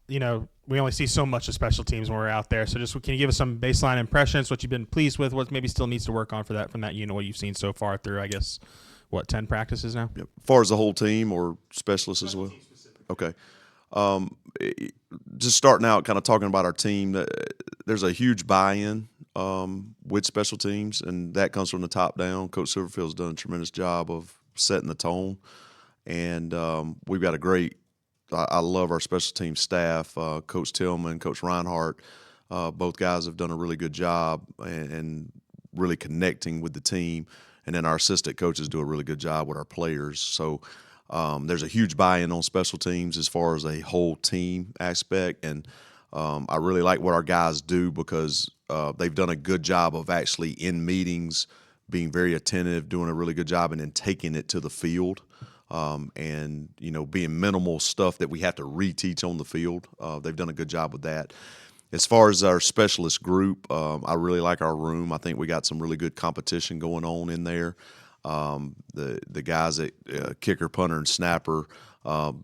we only see so much of special teams when we're out there. So just can you give us some baseline impressions, what you've been pleased with, what maybe still needs to work on for that from that unit, what you've seen so far through, I guess, 10 practices now? Yep. As far as the whole team or specialists as well? Okay. Um, just starting out, kind of talking about our team, there's a huge buy-in with special teams, and that comes from the top down. Coach Silverfield's done a tremendous job of setting the tone, and we've got a great. I love our special team staff. Coach Tillman, Coach Reinhardt, both guys have done a really good job and really connecting with the team. And then our assistant coaches do a really good job with our players. So there's a huge buy-in on special teams as far as a whole team aspect, and I really like what our guys do because they've done a good job of actually in meetings being very attentive, doing a really good job, and then taking it to the field. And being minimal stuff that we have to reteach on the field. They've done a good job with that. As far as our specialist group, I really like our room. I think we got some really good competition going on in there. The guys at kicker, punter, and snapper,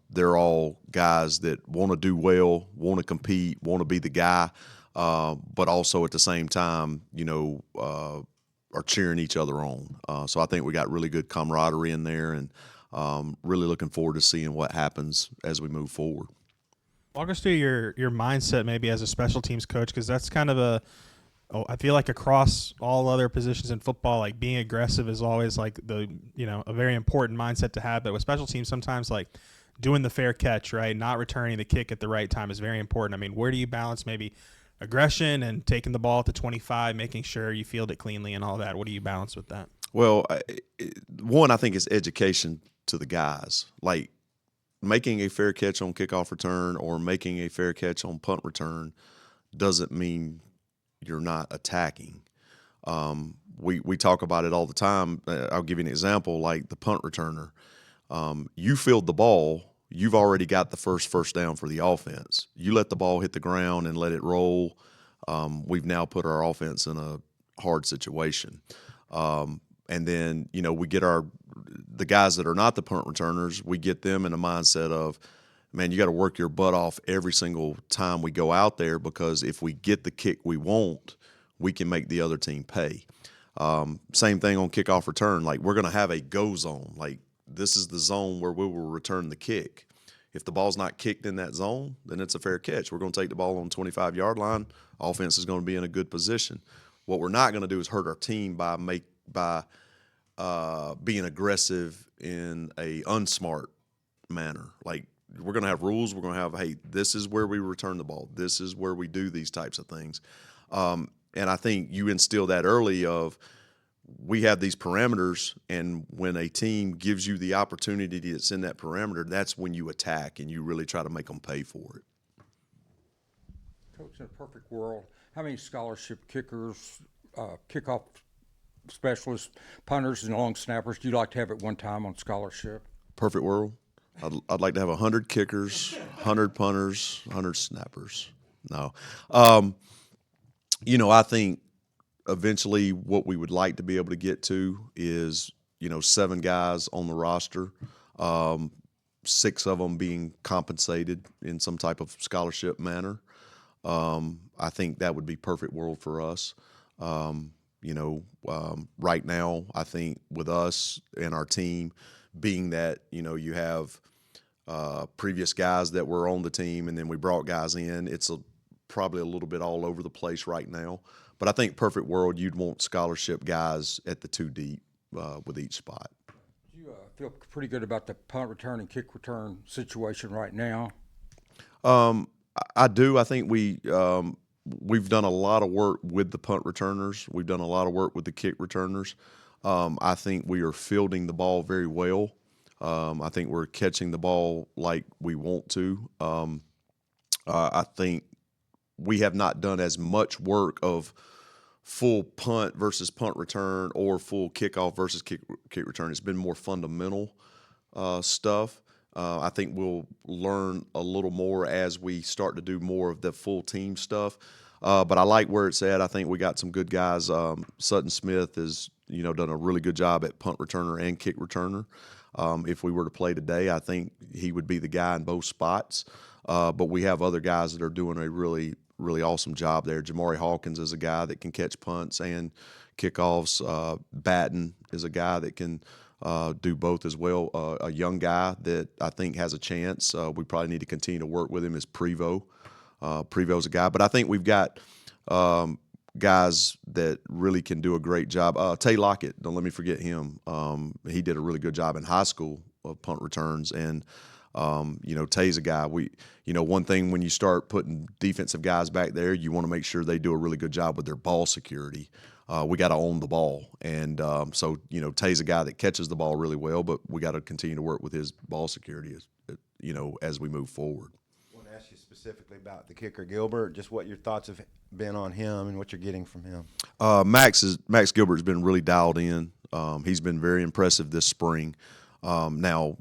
they're all guys that want to do well, want to compete, want to be the guy, but also at the same time, are cheering each other on. So I think we got really good camaraderie in there, and really looking forward to seeing what happens as we move forward. Walk us through your mindset maybe as a special teams coach, because that's kind of I feel like across all other positions in football, like being aggressive is always like a very important mindset to have. But with special teams, sometimes like doing the fair catch, right, not returning the kick at the right time is very important. I mean, where do you balance maybe aggression and taking the ball at the 25, making sure you field it cleanly and all that? What do you balance with that? Well, one, I think it's education to the guys. Like making a fair catch on kickoff return or making a fair catch on punt return doesn't mean you're not attacking. We talk about it all the time. I'll give you an example, like the punt returner. You field the ball, you've already got the first down for the offense. You let the ball hit the ground and let it roll. We've now put our offense in a hard situation. And then, we get the guys that are not the punt returners, we get them in a mindset of, man, you got to work your butt off every single time we go out there, because if we get the kick we want, we can make the other team pay. Same thing on kickoff return. Like, we're going to have a go zone. Like, this is the zone where we will return the kick. If the ball's not kicked in that zone, then it's a fair catch. We're going to take the ball on the 25-yard line. Offense is going to be in a good position. What we're not going to do is hurt our team by being aggressive in a unsmart manner. Like, we're going to have rules. We're going to have, hey, this is where we return the ball. This is where we do these types of things. And I think you instill that early of, we have these parameters, and when a team gives you the opportunity that's in that parameter, that's when you attack and you really try to make them pay for it. Coach, in a perfect world, how many scholarship kickers, kickoff specialists, punters, and long snappers do you like to have at one time on scholarship? Perfect world. I'd like to have 100 kickers, 100 punters, 100 snappers. No. I think eventually what we would like to be able to get to is, 7 guys on the roster, 6 of them being compensated in some type of scholarship manner. I think that would be perfect world for us. Right now, I think with us and our team, being that, you have previous guys that were on the team and then we brought guys in, it's probably a little bit all over the place right now. But I think perfect world, you'd want scholarship guys at the 2 deep with each spot. You feel pretty good about the punt return and kick return situation right now? I do. I think we've done a lot of work with the punt returners. We've done a lot of work with the kick returners. I think we are fielding the ball very well. I think we're catching the ball like we want to. I think we have not done as much work of full punt versus punt return or full kickoff versus kick return. It's been more fundamental stuff. I think we'll learn a little more as we start to do more of the full team stuff. But I like where it's at. I think we got some good guys. Sutton Smith has done a really good job at punt returner and kick returner. If we were to play today, I think he would be the guy in both spots. but we have other guys that are doing a really, really awesome job there. Jamari Hawkins is a guy that can catch punts and kickoffs. Batten is a guy that can do both as well. A young guy that I think has a chance. We probably need to continue to work with him is Prevo. Prevo's a guy, but I think we've got guys that really can do a great job. Tay Lockett, don't let me forget him. He did a really good job in high school of punt returns, and Tay's a guy. One thing when you start putting defensive guys back there, you want to make sure they do a really good job with their ball security. We got to own the ball, and so Tay's a guy that catches the ball really well, but we got to continue to work with his ball security as we move forward. I want to ask you specifically about the kicker Gilbert, just what your thoughts have been on him and what you're getting from him. Max Gilbert's been really dialed in. He's been very impressive this spring. Now,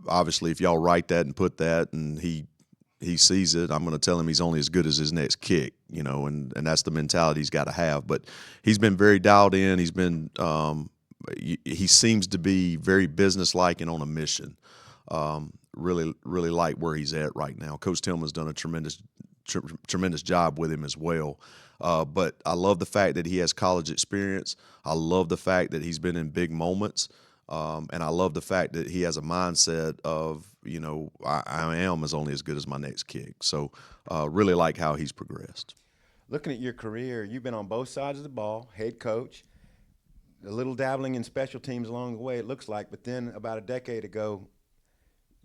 obviously, if y'all write that and put that, and he sees it, I'm going to tell him he's only as good as his next kick, and that's the mentality he's got to have. But he's been very dialed in. He's been he seems to be very businesslike and on a mission. Really, really like where he's at right now. Coach Tillman's done a tremendous job with him as well. But I love the fact that he has college experience. I love the fact that he's been in big moments. And I love the fact that he has a mindset of, I am only as good as my next kick. So really like how he's progressed. Looking at your career, you've been on both sides of the ball, head coach, a little dabbling in special teams along the way, it looks like. But then about a decade ago,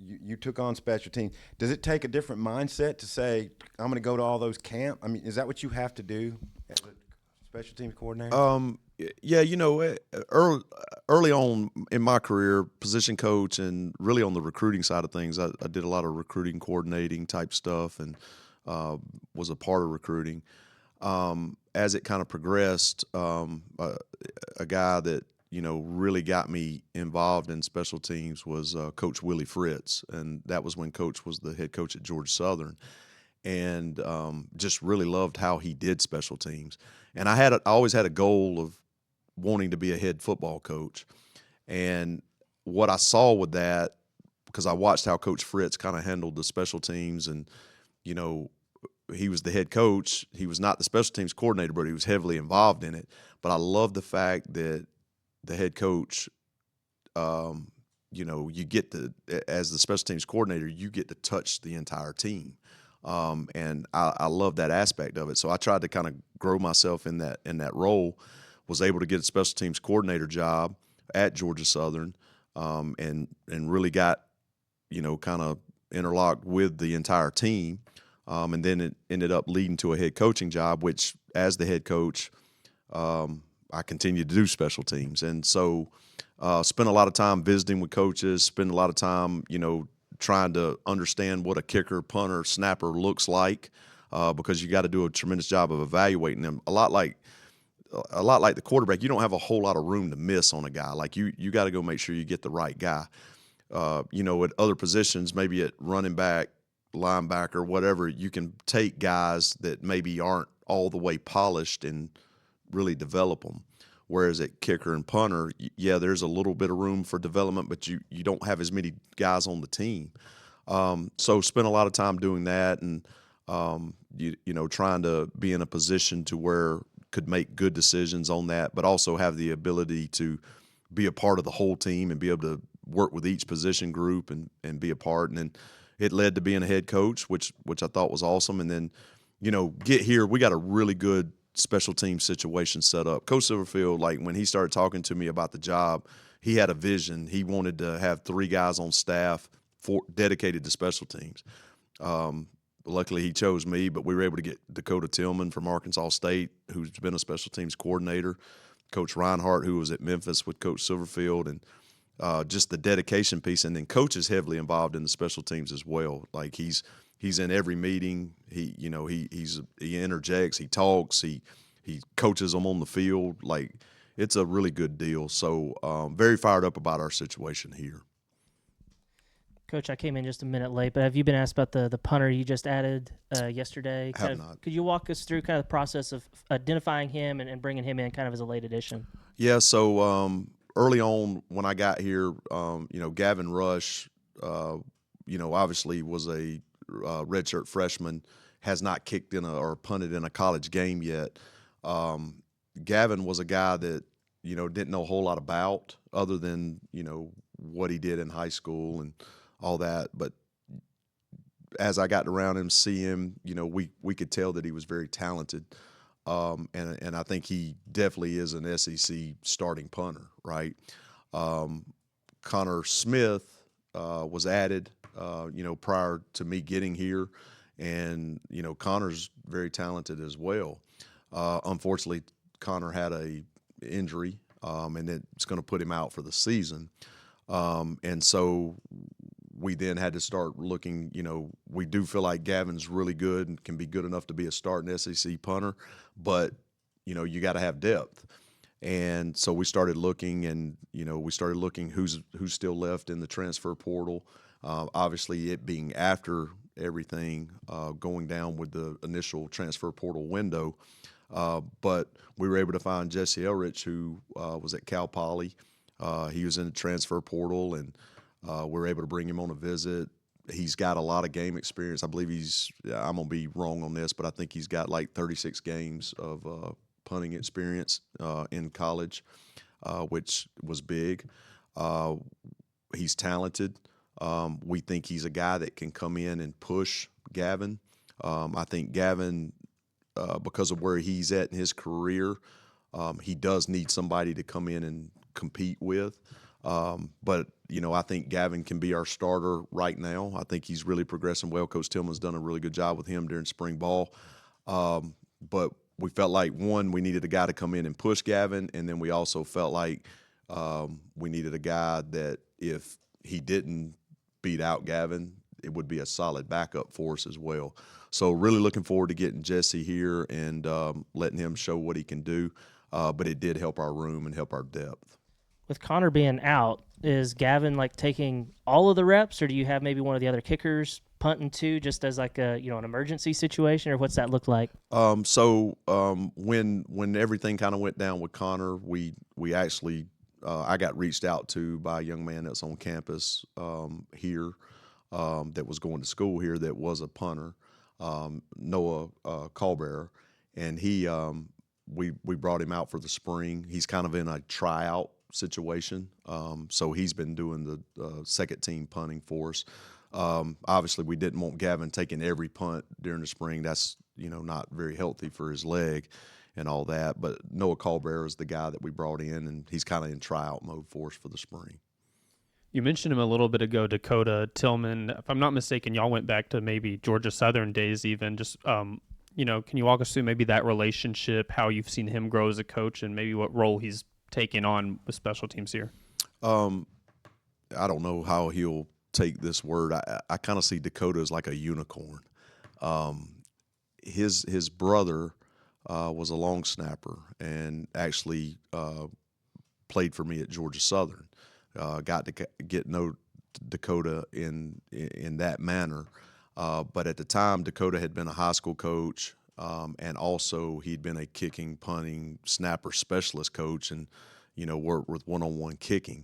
you took on special teams. Does it take a different mindset to say, I'm going to go to all those camps? I mean, is that what you have to do as a special teams coordinator? Yeah, early on in my career, position coach and really on the recruiting side of things, I did a lot of recruiting coordinating type stuff and was a part of recruiting. As it kind of progressed, a guy that really got me involved in special teams was Coach Willie Fritz, and that was when Coach was the head coach at Georgia Southern, and just really loved how he did special teams. And I always had a goal of wanting to be a head football coach, and what I saw with that, because I watched how Coach Fritz kind of handled the special teams, and he was the head coach. He was not the special teams coordinator, but he was heavily involved in it. But I love the fact that the head coach, you get as the special teams coordinator, you get to touch the entire team. And I love that aspect of it. So I tried to kind of grow myself in that role, was able to get a special teams coordinator job at Georgia Southern, and really got, kind of interlocked with the entire team. And then it ended up leading to a head coaching job, which as the head coach, I continued to do special teams. And so spent a lot of time visiting with coaches, spend a lot of time, trying to understand what a kicker, punter, snapper looks like, because you got to do a tremendous job of evaluating them. A lot like the quarterback, you don't have a whole lot of room to miss on a guy. Like you got to go make sure you get the right guy. At other positions, maybe at running back, linebacker, whatever, you can take guys that maybe aren't all the way polished and really develop them. Whereas at kicker and punter, there's a little bit of room for development, but you don't have as many guys on the team. So spent a lot of time doing that, and trying to be in a position to where could make good decisions on that, but also have the ability to be a part of the whole team and be able to work with each position group and be a part. And then it led to being a head coach, which I thought was awesome. And then, get here, we got a really good special team situation set up. Coach Silverfield, like when he started talking to me about the job, he had a vision. He wanted to have 3 guys on staff dedicated to special teams. Luckily, he chose me, but we were able to get Dakota Tillman from Arkansas State, who's been a special teams coordinator, Coach Reinhardt, who was at Memphis with Coach Silverfield, and just the dedication piece. And then Coach is heavily involved in the special teams as well. Like he's in every meeting. He interjects, he talks, he coaches them on the field. Like it's a really good deal. So very fired up about our situation here. Coach, I came in just a minute late, but have you been asked about the punter you just added yesterday? Have not. Could you walk us through kind of the process of identifying him and bringing him in kind of as a late addition? Yeah, so early on when I got here, Gavin Rush, obviously was a redshirt freshman, has not kicked in or punted in a college game yet. Gavin was a guy that, didn't know a whole lot about other than, what he did in high school and all that. But as I got around him, see him, we could tell that he was very talented. And I think he definitely is an SEC starting punter, right? Connor Smith was added, prior to me getting here. And, Connor's very talented as well. Unfortunately, Connor had a injury, and it's going to put him out for the season. And so we then had to start looking, we do feel like Gavin's really good and can be good enough to be a starting SEC punter, but, you got to have depth. And so we started looking, and, who's still left in the transfer portal. Obviously, it being after everything going down with the initial transfer portal window. But we were able to find Jesse Elrich, who was at Cal Poly. He was in the transfer portal, and we were able to bring him on a visit. He's got a lot of game experience. I believe I'm going to be wrong on this, but I think he's got like 36 games of punting experience in college, which was big. He's talented. We think he's a guy that can come in and push Gavin. I think Gavin, because of where he's at in his career, he does need somebody to come in and compete with. But, I think Gavin can be our starter right now. I think he's really progressing well. Coach Tillman's done a really good job with him during spring ball. But we felt like, one, we needed a guy to come in and push Gavin, and then we also felt like we needed a guy that if he didn't beat out Gavin, it would be a solid backup for us as well. So really looking forward to getting Jesse here and letting him show what he can do. But it did help our room and help our depth. With Connor being out, is Gavin taking all of the reps, or do you have maybe one of the other kickers punting too, just as an emergency situation, or what's that look like? So when everything kind of went down with Connor, we actually I got reached out to by a young man that's on campus here that was going to school here that was a punter, Noah Callbearer, and we brought him out for the spring. He's kind of in a tryout situation, so he's been doing the second team punting for us. Obviously, we didn't want Gavin taking every punt during the spring. That's not very healthy for his leg and all that. But Noah Callbearer is the guy that we brought in, and he's kind of in tryout mode for us for the spring. You mentioned him a little bit ago, Dakota Tillman. If I'm not mistaken, y'all went back to maybe Georgia Southern days even. Just, can you walk us through maybe that relationship, how you've seen him grow as a coach, and maybe what role he's taken on with special teams here? I don't know how he'll take this word. I kind of see Dakota as like a unicorn. His brother was a long snapper and actually played for me at Georgia Southern. Got to get know Dakota in that manner. But at the time, Dakota had been a high school coach, and also he'd been a kicking, punting, snapper specialist coach, and worked with one-on-one kicking.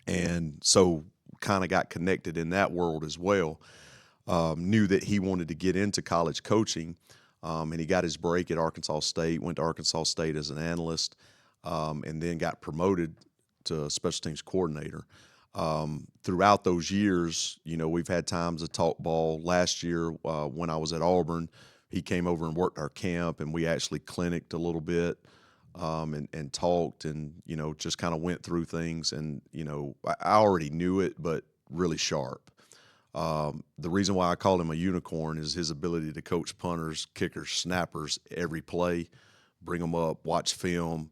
And so kind of got connected in that world as well. Knew that he wanted to get into college coaching, and he got his break at Arkansas State, went to Arkansas State as an analyst, and then got promoted to special teams coordinator. Throughout those years, we've had times to talk ball. Last year, when I was at Auburn, he came over and worked our camp, and we actually clinicked a little bit and talked and, just kind of went through things. And, I already knew it, but really sharp. The reason why I call him a unicorn is his ability to coach punters, kickers, snappers every play, bring them up, watch film,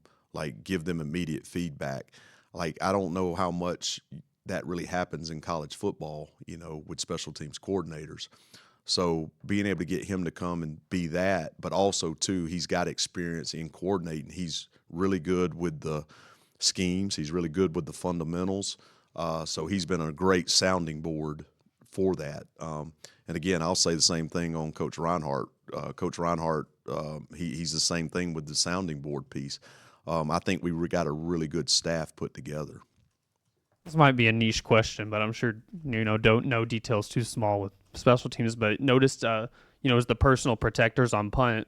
give them immediate feedback. I don't know how much that really happens in college football, with special teams coordinators. So being able to get him to come and be that, but also, too, he's got experience in coordinating. He's really good with the schemes. He's really good with the fundamentals. So he's been a great sounding board for that. And, again, I'll say the same thing on Coach Reinhardt. Coach Reinhardt, he's the same thing with the sounding board piece. I think we got a really good staff put together. This might be a niche question, but I'm sure don't know details too small with special teams. But noticed, as the personal protectors on punt,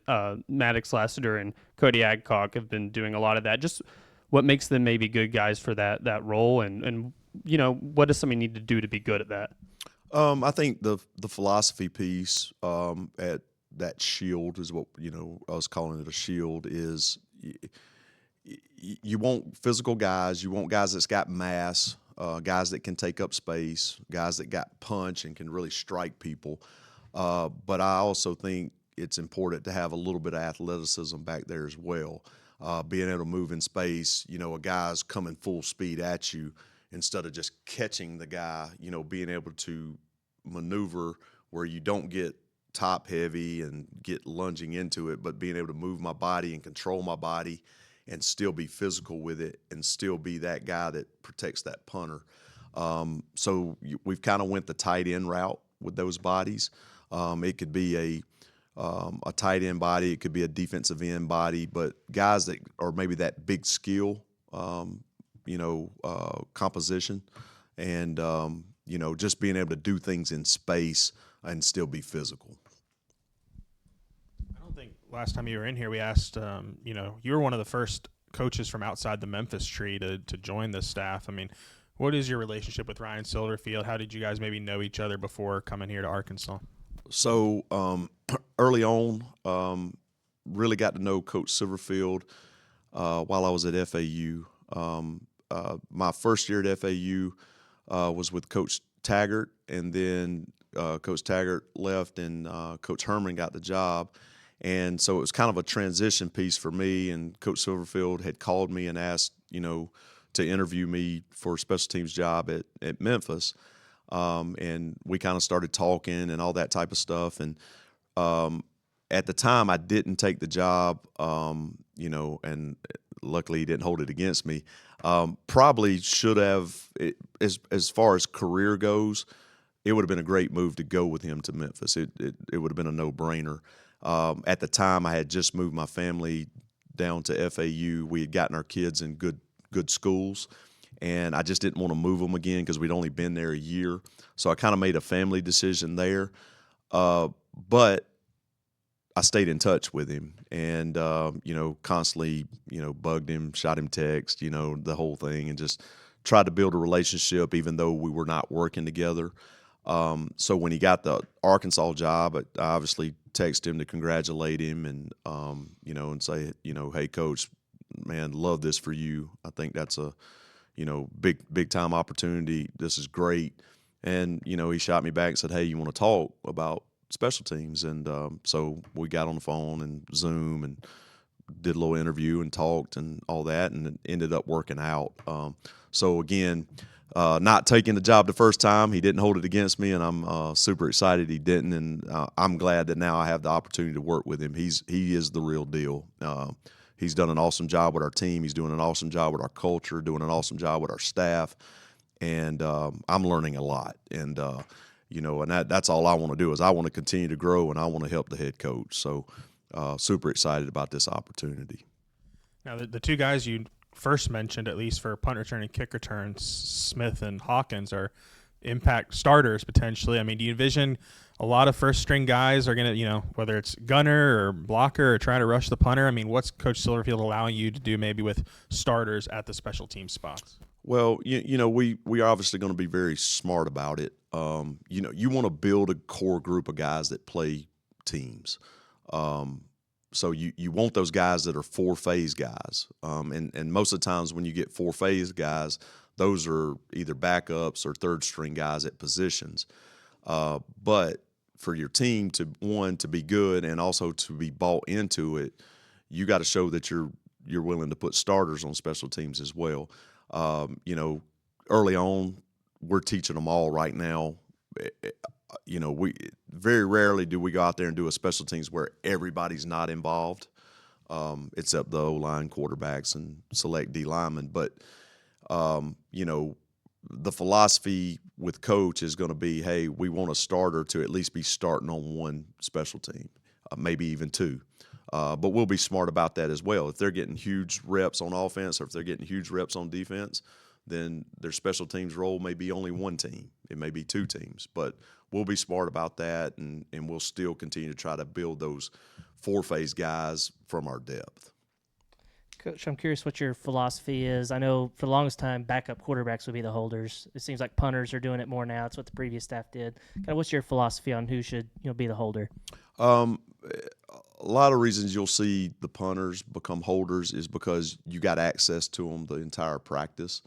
Maddox Lassiter and Cody Adcock have been doing a lot of that. Just what makes them maybe good guys for that role, and what does somebody need to do to be good at that? I think the philosophy piece at that shield is what I was calling it a shield is. You want physical guys. You want guys that's got mass, guys that can take up space, guys that got punch and can really strike people. But I also think it's important to have a little bit of athleticism back there as well. Being able to move in space, a guy's coming full speed at you instead of just catching the guy, being able to maneuver where you don't get top heavy and get lunging into it, but being able to move my body and control my body and still be physical with it and still be that guy that protects that punter. We've kind of went the tight end route with those bodies. It could be a tight end body, it could be a defensive end body, but guys that are maybe that big skill, composition, and just being able to do things in space and still be physical. I don't think last time you were in here we asked, you were one of the first coaches from outside the Memphis tree to join this staff. I mean, what is your relationship with Ryan Silverfield? How did you guys maybe know each other before coming here to Arkansas? So early on, really got to know Coach Silverfield while I was at FAU. My first year at FAU was with Coach Taggart, and then Coach Taggart left and Coach Herman got the job. And so it was kind of a transition piece for me, and Coach Silverfield had called me and asked, to interview me for a special teams job at Memphis. And we kind of started talking and all that type of stuff. And at the time, I didn't take the job, and luckily he didn't hold it against me. Probably should have, as far as career goes, it would have been a great move to go with him to Memphis. It would have been a no-brainer. At the time, I had just moved my family down to FAU. We had gotten our kids in good schools, and I just didn't want to move them again because we'd only been there a year. So I kind of made a family decision there. But I stayed in touch with him and, constantly, bugged him, shot him text, the whole thing, and just tried to build a relationship even though we were not working together. So when he got the Arkansas job, I obviously texted him to congratulate him and, and say, hey, Coach, man, love this for you. I think that's a, big time opportunity. This is great. And, he shot me back and said, hey, you want to talk about special teams? And so we got on the phone and Zoom and did a little interview and talked and all that, and it ended up working out. So again, not taking the job the first time, he didn't hold it against me, and I'm super excited he didn't, and I'm glad that now I have the opportunity to work with him. He is the real deal. He's done an awesome job with our team. He's doing an awesome job with our culture, doing an awesome job with our staff, and I'm learning a lot. And and that's all I want to do is I want to continue to grow, and I want to help the head coach. So super excited about this opportunity. Now, the two guys you first mentioned, at least for punt return and kick returns, Smith and Hawkins, are impact starters potentially. I mean, do you envision a lot of first-string guys are going to, whether it's gunner or blocker or trying to rush the punter? I mean, what's Coach Silverfield allowing you to do maybe with starters at the special team spots? Well, we are obviously going to be very smart about it. You want to build a core group of guys that play teams. So you want those guys that are four-phase guys. And most of the times when you get four-phase guys, those are either backups or third-string guys at positions. But for your team to be good and also to be bought into it, you got to show that you're willing to put starters on special teams as well. Early on, we're teaching them all right now. We very rarely do we go out there and do a special teams where everybody's not involved, except the O-line, quarterbacks, and select D linemen. But, the philosophy with Coach is going to be, hey, we want a starter to at least be starting on one special team, maybe even two. But we'll be smart about that as well. If they're getting huge reps on offense or if they're getting huge reps on defense, then their special teams role may be only one team. It may be two teams, but we'll be smart about that, and we'll still continue to try to build those four-phase guys from our depth. Coach, I'm curious what your philosophy is. I know for the longest time, backup quarterbacks would be the holders. It seems like punters are doing it more now. It's what the previous staff did. Kind of what's your philosophy on who should be the holder? A lot of reasons you'll see the punters become holders is because you got access to them the entire practice.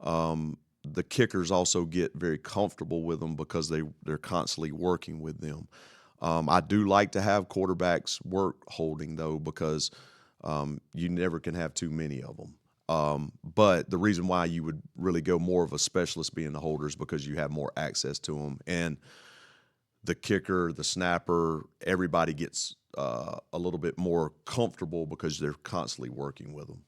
The kickers also get very comfortable with them because they're constantly working with them. I do like to have quarterbacks work holding, though, because you never can have too many of them. But the reason why you would really go more of a specialist being the holder is because you have more access to them. And the kicker, the snapper, everybody gets a little bit more comfortable because they're constantly working with them.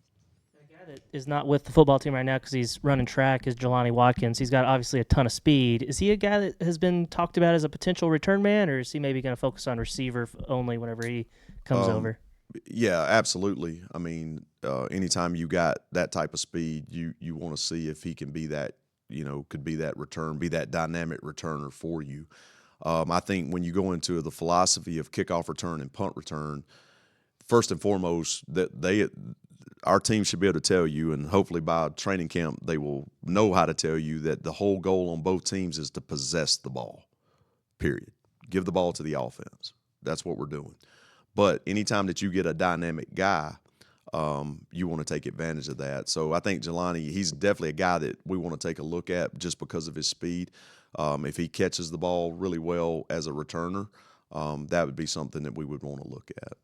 A guy that is not with the football team right now because he's running track is Jelani Watkins. He's got obviously a ton of speed. Is he a guy that has been talked about as a potential return man, or is he maybe going to focus on receiver only whenever he comes over? Yeah, absolutely. I mean, anytime you got that type of speed, you want to see if he can be that, could be that return, be that dynamic returner for you. I think when you go into the philosophy of kickoff return and punt return, first and foremost, that our team should be able to tell you, and hopefully by training camp they will know how to tell you that the whole goal on both teams is to possess the ball, period. Give the ball to the offense. That's what we're doing. But anytime that you get a dynamic guy, you want to take advantage of that. So I think Jelani, he's definitely a guy that we want to take a look at just because of his speed. If he catches the ball really well as a returner, that would be something that we would want to look at.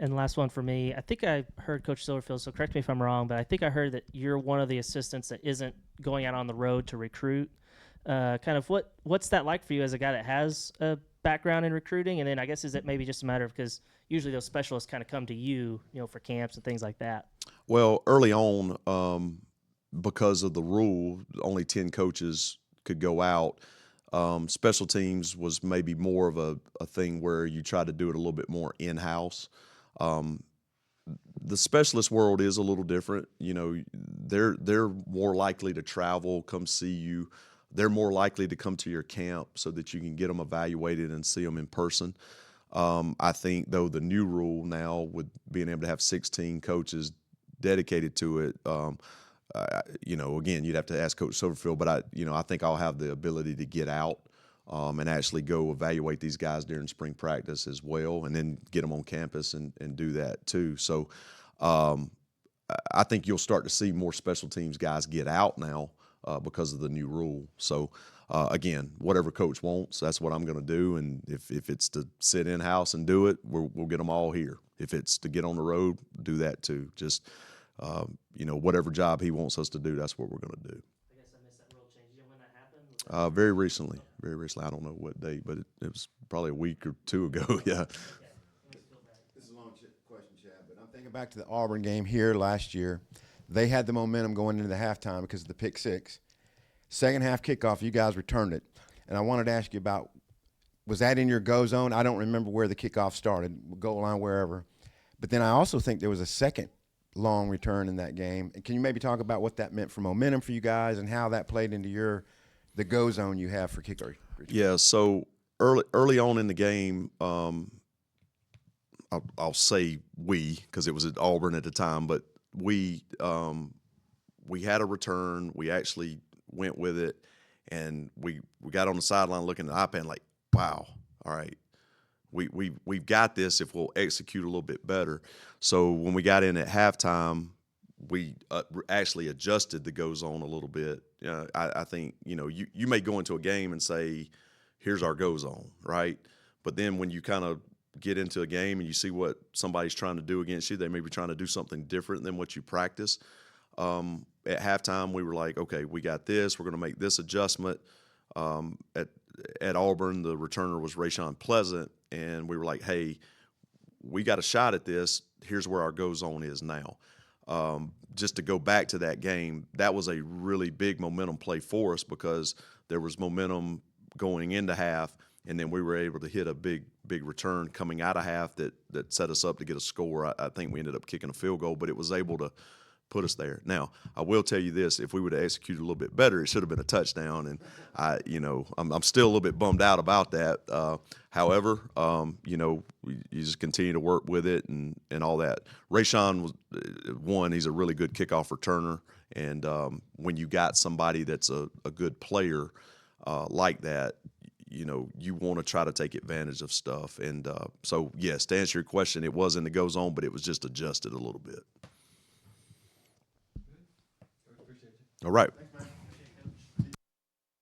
And last one for me, I think I heard Coach Silverfield, so correct me if I'm wrong, but I think I heard that you're one of the assistants that isn't going out on the road to recruit. Kind of what's that like for you as a guy that has a background in recruiting? And then I guess is it maybe just a matter of because usually those specialists kind of come to you, for camps and things like that. Well, early on, because of the rule, only 10 coaches could go out. Special teams was maybe more of a thing where you try to do it a little bit more in-house. The specialist world is a little different. They're more likely to travel, come see you. They're more likely to come to your camp so that you can get them evaluated and see them in person. I think, though, the new rule now with being able to have 16 coaches dedicated to it, again, you'd have to ask Coach Silverfield, but I think I'll have the ability to get out and actually go evaluate these guys during spring practice as well, and then get them on campus and do that too. So I think you'll start to see more special teams guys get out now because of the new rule. So again, whatever coach wants, that's what I'm going to do. And if it's to sit in-house and do it, we'll get them all here. If it's to get on the road, do that too. Just whatever job he wants us to do, that's what we're going to do. I guess I missed that rule change. You know when that happened? Very recently. I don't know what date, but it was probably a week or two ago. Yeah. This is a long question, Chad, but I'm thinking back to the Auburn game here last year. They had the momentum going into the halftime because of the pick six. Second half kickoff, you guys returned it. And I wanted to ask you about, was that in your go zone? I don't remember where the kickoff started, goal line, wherever. But then I also think there was a second long return in that game. And can you maybe talk about what that meant for momentum for you guys and how that played into the go zone you have for kicker? Yeah, so early on in the game, I'll say we, because it was at Auburn at the time, but we had a return. We actually went with it, and we got on the sideline looking at the iPad like, wow, all right, we've got this if we'll execute a little bit better. So when we got in at halftime, we actually adjusted the go zone a little bit. I think you may go into a game and say, here's our go zone, right? But then when you kind of get into a game and you see what somebody's trying to do against you, they may be trying to do something different than what you practice. At halftime, we were like, okay, we got this. We're going to make this adjustment. At Auburn, the returner was Rayshon Pleasant, and we were like, hey, we got a shot at this. Here's where our go zone is now. Just to go back to that game, that was a really big momentum play for us because there was momentum going into half, and then we were able to hit a big return coming out of half that set us up to get a score. I think we ended up kicking a field goal, but it was able to put us there. Now, I will tell you this: if we would have executed a little bit better, it should have been a touchdown. And I'm still a little bit bummed out about that. However, you just continue to work with it and all that. Rayshawn was one; he's a really good kickoff returner, and when you got somebody that's a good player like that, you want to try to take advantage of stuff. And so, yes, to answer your question, it was in the goes on, but it was just adjusted a little bit. All right.